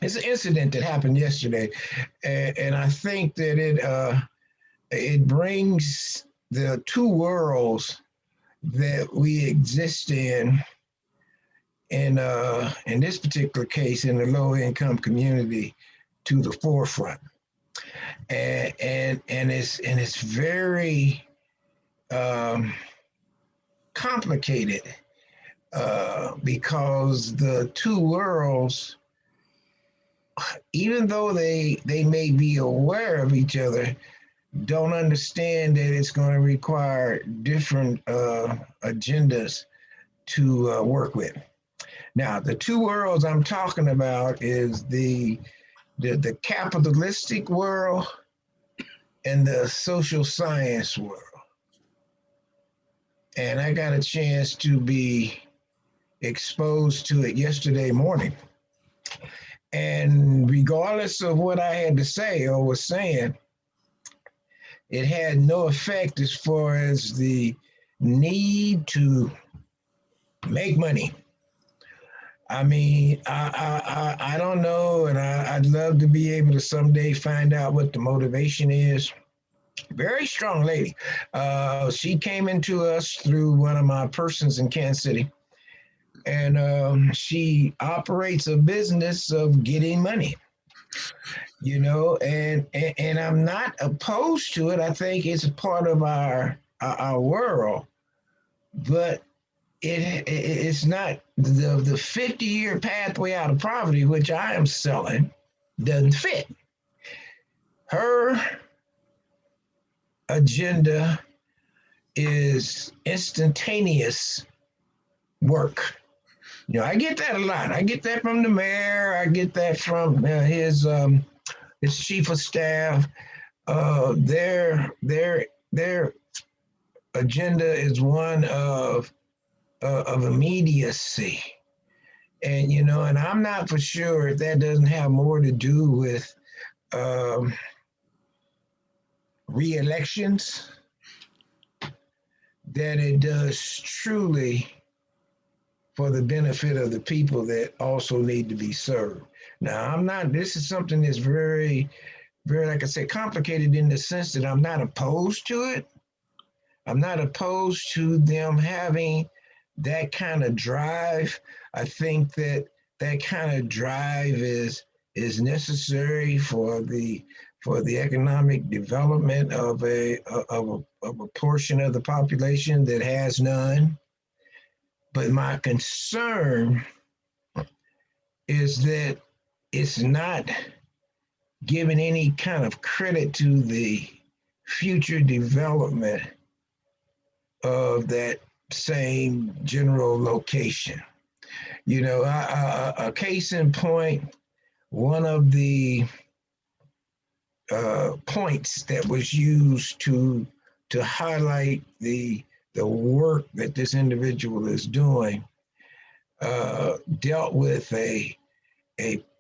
It's an incident that happened yesterday, and I think that it brings the two worlds that we exist in this particular case in the low income community to the forefront, and it's very um, complicated because the two worlds, even though they may be aware of each other, don't understand that it's going to require different agendas to work with. Now, the two worlds I'm talking about is the capitalistic world and the social science world. And I got a chance to be exposed to it yesterday morning. And regardless of what I had to say or was saying, it had no effect as far as the need to make money. I mean, I don't know, and I'd love to be able to someday find out what the motivation is. Very strong lady. She came into us through one of my persons in Kansas City, and she operates a business of getting money. And I'm not opposed to it. I think it's a part of our world, but it's not the 50-year pathway out of poverty, which I am selling, doesn't fit. Her agenda is instantaneous work. I get that a lot. I get that from the mayor. I get that from his chief of staff. Their agenda is one of immediacy, and I'm not for sure if that doesn't have more to do with um, re-elections than it does truly for the benefit of the people that also need to be served. Now, I'm not. This is something that's very, very, like I said, complicated in the sense that I'm not opposed to it. I'm not opposed to them having that kind of drive. I think that that kind of drive is necessary for the economic development of a portion of the population that has none. But my concern is that it's not giving any kind of credit to the future development of that same general location. A case in point, one of the points that was used to highlight the work that this individual is doing dealt with a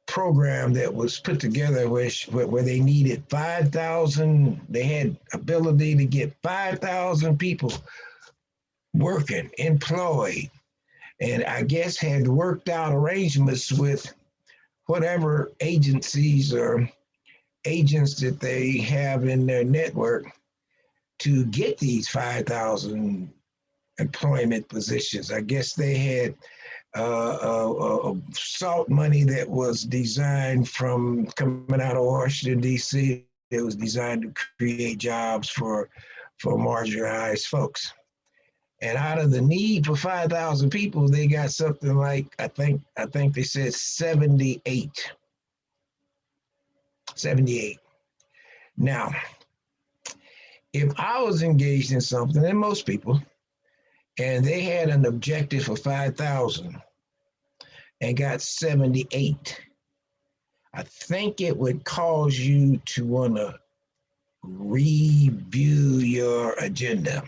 program that was put together where they needed 5,000, they had ability to get 5,000 people working, employed, and I guess had worked out arrangements with whatever agencies or agents that they have in their network to get these 5,000 employment positions. I guess they had salt money that was designed from coming out of Washington, D.C. It was designed to create jobs for marginalized folks. And out of the need for 5,000 people, they got something like I think they said 78. 78. Now, if I was engaged in something, and most people, and they had an objective for 5,000 and got 78, I think it would cause you to want to review your agenda.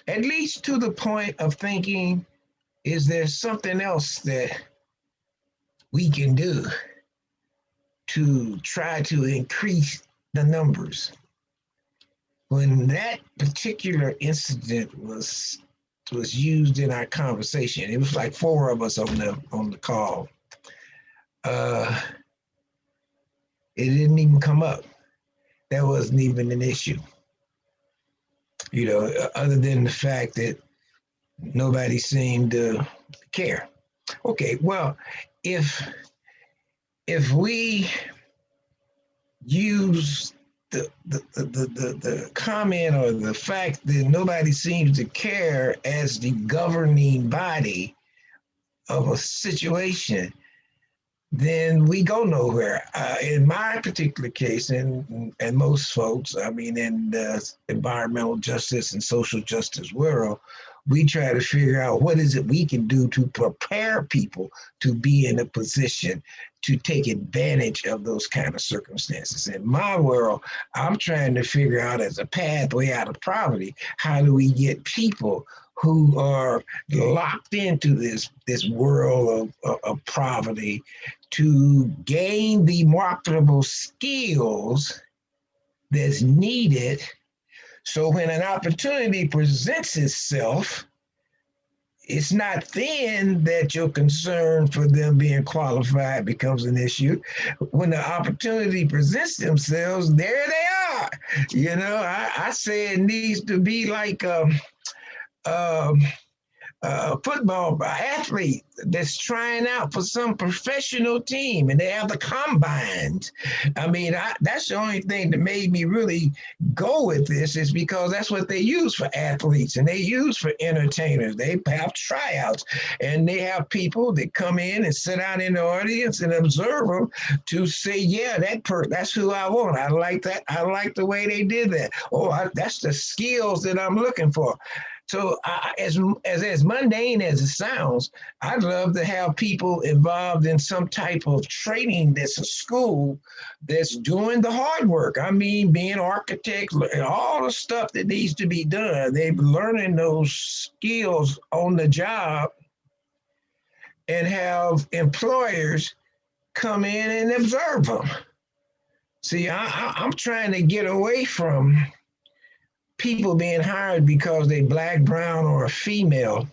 At least to the point of thinking, is there something else that we can do to try to increase the numbers? When that particular incident was used in our conversation, it was like four of us on the call. uh, it didn't even come up. That wasn't even an issue, other than the fact that nobody seemed to care. Okay, well, if if we use the comment or the fact that nobody seems to care as the governing body of a situation, then we go nowhere. In my particular case, and most folks, I mean, in the environmental justice and social justice world, we try to figure out what is it we can do to prepare people to be in a position to take advantage of those kind of circumstances. In my world, I'm trying to figure out as a pathway out of poverty, how do we get people who are locked into this world of poverty to gain the marketable skills that's needed, so when an opportunity presents itself, it's not then that your concern for them being qualified becomes an issue. When the opportunity presents themselves, there they are. I say it needs to be like um, football athlete that's trying out for some professional team and they have the combines. I mean, that's the only thing that made me really go with this, is because that's what they use for athletes and they use for entertainers. They have tryouts and they have people that come in and sit down in the audience and observe them to say, yeah, that's who I want. I like that. I like the way they did that. That's the skills that I'm looking for. So as mundane as it sounds, I'd love to have people involved in some type of training that's a school that's doing the hard work. I mean, being architects, all the stuff that needs to be done. They're learning those skills on the job and have employers come in and observe them. See, I'm trying to get away from people being hired because they black, brown, or a female,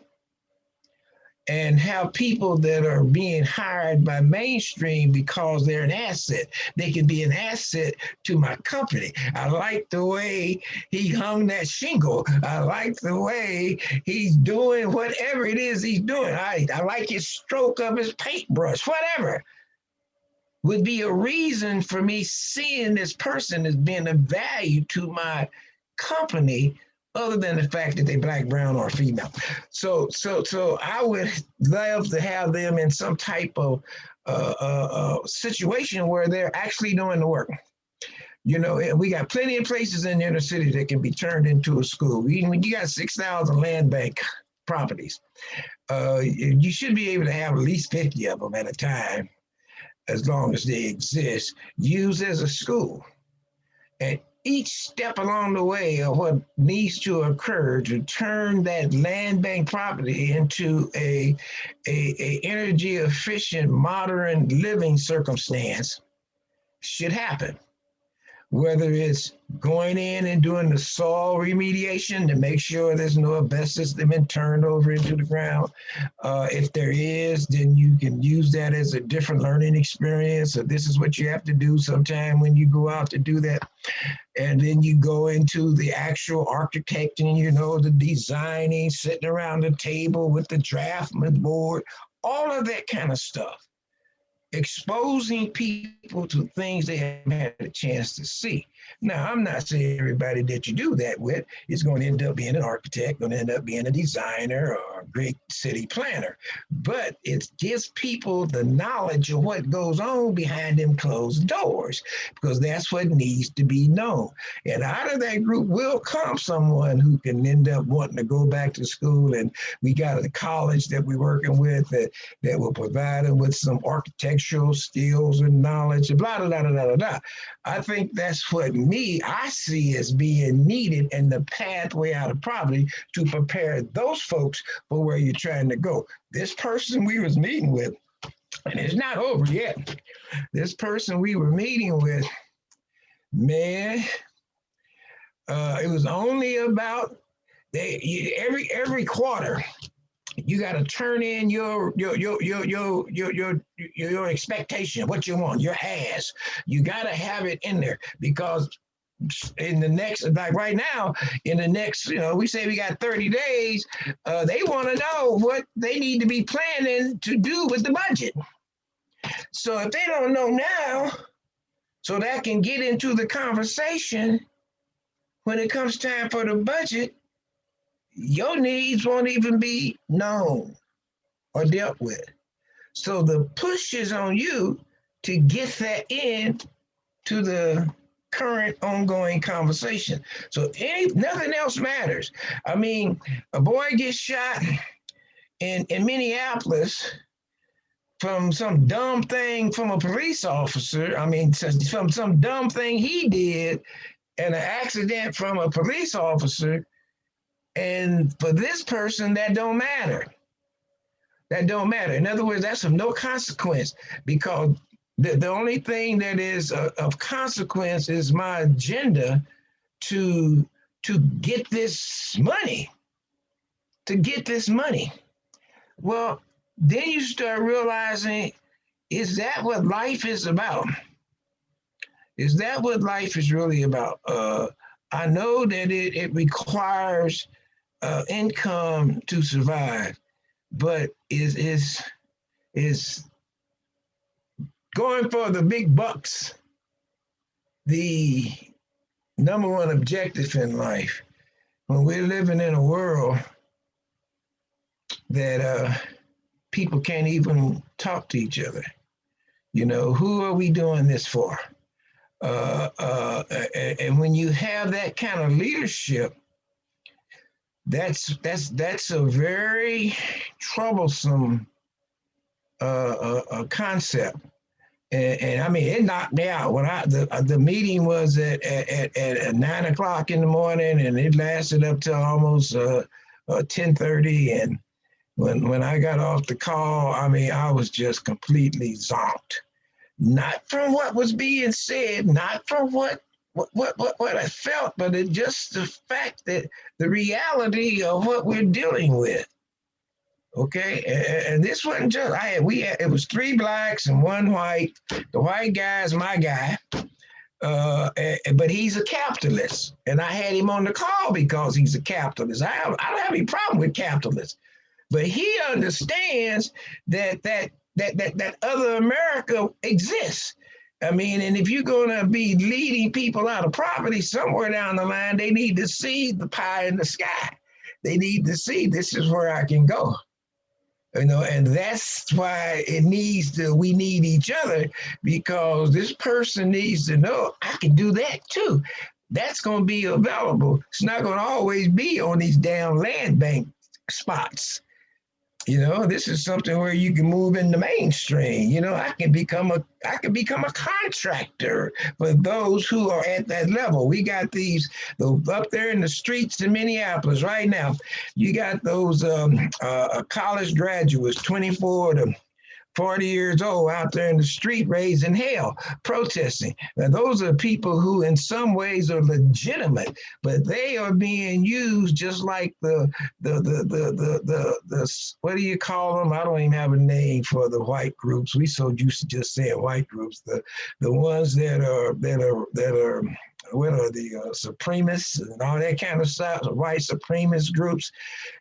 and have people that are being hired by mainstream because they're an asset. They can be an asset to my company. I like the way he hung that shingle. I like the way he's doing whatever it is he's doing. I like his stroke of his paintbrush, whatever would be a reason for me seeing this person as being of value to my company, other than the fact that they're black, brown, or female. So I would love to have them in some type of situation where they're actually doing the work. We got plenty of places in the inner city that can be turned into a school. When you got 6,000 land bank properties, you should be able to have at least 50 of them at a time, as long as they exist, used as a school. And each step along the way of what needs to occur to turn that land bank property into a energy efficient modern living circumstance should happen. Whether it's going in and doing the soil remediation to make sure there's no asbestos that's been turned over into the ground. If there is, then you can use that as a different learning experience. So this is what you have to do sometime when you go out to do that. And then you go into the actual architecting, the designing, sitting around the table with the draftsman board, all of that kind of stuff. Exposing people to things they haven't had a chance to see. Now, I'm not saying everybody that you do that with is going to end up being an architect, going to end up being a designer or a great city planner, but it gives people the knowledge of what goes on behind them closed doors, because that's what needs to be known. And out of that group will come someone who can end up wanting to go back to school, and we got a college that we're working with that will provide them with some architectural skills and knowledge, blah, blah, blah, blah, blah, blah. I think that's what I see as being needed in the pathway out of poverty to prepare those folks for where you're trying to go. This person we was meeting with, and it's not over yet. This person we were meeting with, man, it was only about every quarter. You got to turn in your expectation, what you want, your ask. You got to have it in there because in the next, like right now, in the next, we say we got 30 days. They want to know what they need to be planning to do with the budget. So if they don't know now, so that can get into the conversation when it comes time for the budget, your needs won't even be known or dealt with. So the push is on you to get that in to the current ongoing conversation. So nothing else matters. I mean, a boy gets shot in Minneapolis from some dumb thing from a police officer. I mean, from some dumb thing he did and an accident from a police officer. And for this person, that don't matter. That don't matter. In other words, that's of no consequence because the only thing that is of consequence is my agenda to get this money, to get this money. Well, then you start realizing, is that what life is about? Is that what life is really about? I know that it requires income to survive, but is going for the big bucks the number one objective in life when we're living in a world that people can't even talk to each other? Who are we doing this for? And when you have that kind of leadership, that's a very troublesome concept. And I mean, it knocked me out when the meeting was at 9 o'clock in the morning, and it lasted up till almost 10:30. And when I got off the call, I mean, I was just completely zonked. Not from what was being said, not from what I felt, but it just the fact that the reality of what we're dealing with. Okay, and this wasn't just it was 3 blacks and 1 white. The white guy is my guy, but he's a capitalist, and I had him on the call because he's a capitalist. I don't have any problem with capitalists, but he understands that other America exists. I mean, and if you're going to be leading people out of poverty somewhere down the line, they need to see the pie in the sky. They need to see this is where I can go. And that's why we need each other, because this person needs to know I can do that too. That's going to be available. It's not going to always be on these damn land bank spots. This is something where you can move in the mainstream. I can become a contractor for those who are at that level. We got these up there in the streets in Minneapolis right now. You got those college graduates, 24 to 40 years old, out there in the street raising hell, protesting. Now, those are people who in some ways are legitimate, but they are being used just like the what do you call them? I don't even have a name for the white groups. We so used to just saying white groups. The ones that are what are the supremacists and all that kind of stuff, white supremacist groups,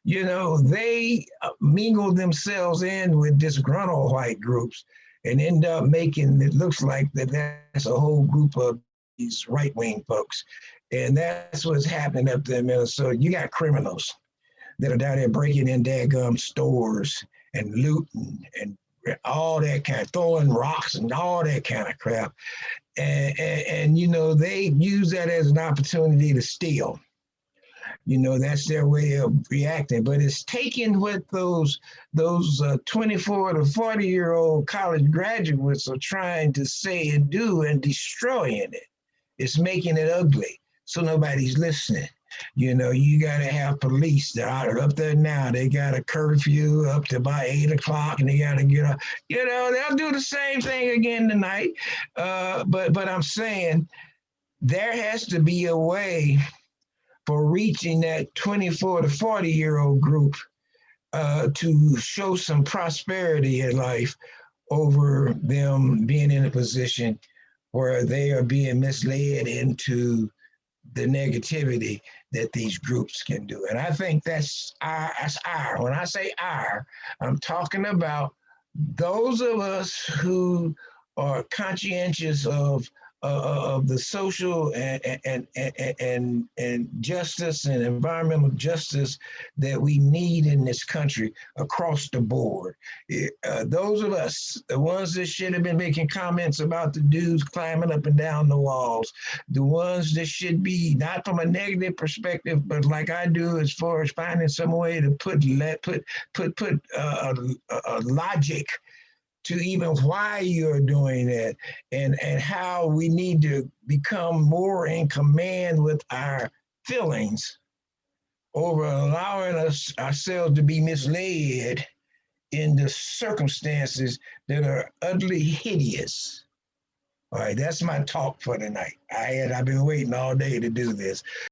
they mingle themselves in with disgruntled white groups and end up making it looks like that's a whole group of these right-wing folks. And that's what's happening up there in Minnesota. You got criminals that are down there breaking in daggum stores and looting and all that kind of throwing rocks and all that kind of crap. And they use that as an opportunity to steal. That's their way of reacting. But it's taking what those 24 to 40-year-old college graduates are trying to say and do and destroying it. It's making it ugly, so nobody's listening. You got to have police that are up there now. They got a curfew up to about 8 o'clock, and they got to get up. They'll do the same thing again tonight. But I'm saying there has to be a way for reaching that 24 to 40-year-old group to show some prosperity in life over them being in a position where they are being misled into the negativity that these groups can do. And I think that's our. When I say our, I'm talking about those of us who are conscientious of the social and justice and environmental justice that we need in this country across the board. Those of us, the ones that should have been making comments about the dudes climbing up and down the walls, the ones that should be not from a negative perspective, but like I do, as far as finding some way to put logic to even why you're doing it, and how we need to become more in command with our feelings over allowing us ourselves to be misled into circumstances that are utterly hideous. All right, that's my talk for tonight. I've been waiting all day to do this.